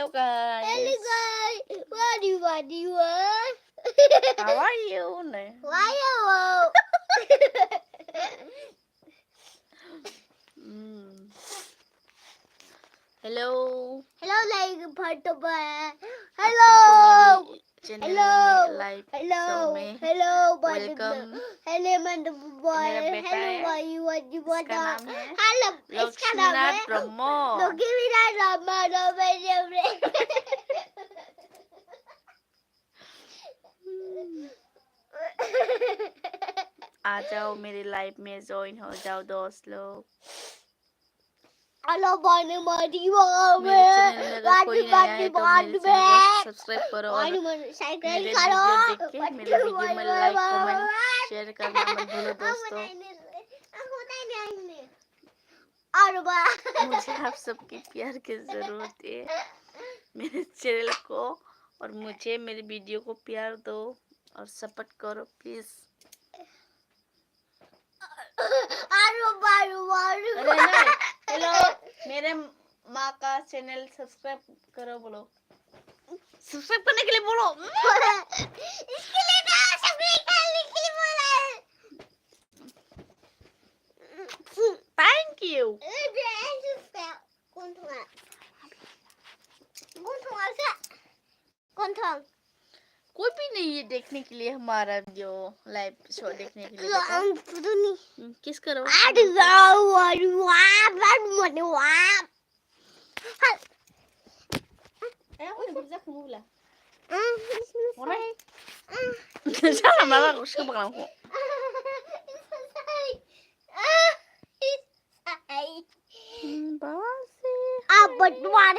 Hello guys. Hello guys. What do you want? How are you? Why you? Hello. Hello, like Bhattaba. आप Hello. सबको मेरी channel Hello. में live show Hello. में Hello, welcome. Hello, man, boy. मेरा बेटा Hello, है, why you want you want इसका नाम है Hello, इसका नाम है लक्ष्मीनाथ ब्रह्मो। No, give me that number. No, आ जाओ मेरे लाइव में ज्वाइन हो जाओ दोस्त लोग। Hello, Bonnie, Bonnie, Bonnie. मेरे चैनल में अगर कोई नया है तो मेरे चैनल को सब्सक्राइब करो और मेरे वीडियो देख के मेरे वीडियो में लाइक कमेंट शेयर करना मत भूलो दोस्तों। मुझे आप सबके प्यार की जरूरत है। मेरे चैनल को और मुझे मेरे वीडियो को प्यार दो और सपोर्ट करो प्लीज। अरे नहीं, हेलो, मेरे माँ का चैनल सब्सक्राइब करो बोलो। सब्सक्राइब करने के लिए बोलो। इसके लिए ना सब्सक्राइब करने के लिए बोला। Thank you. कौन कोई भी नहीं है देखने के लिए हमारा जो लाइव शो देखने के लिए। किस करो। Jangan marah, aku suka bakal aku. Basi. But what?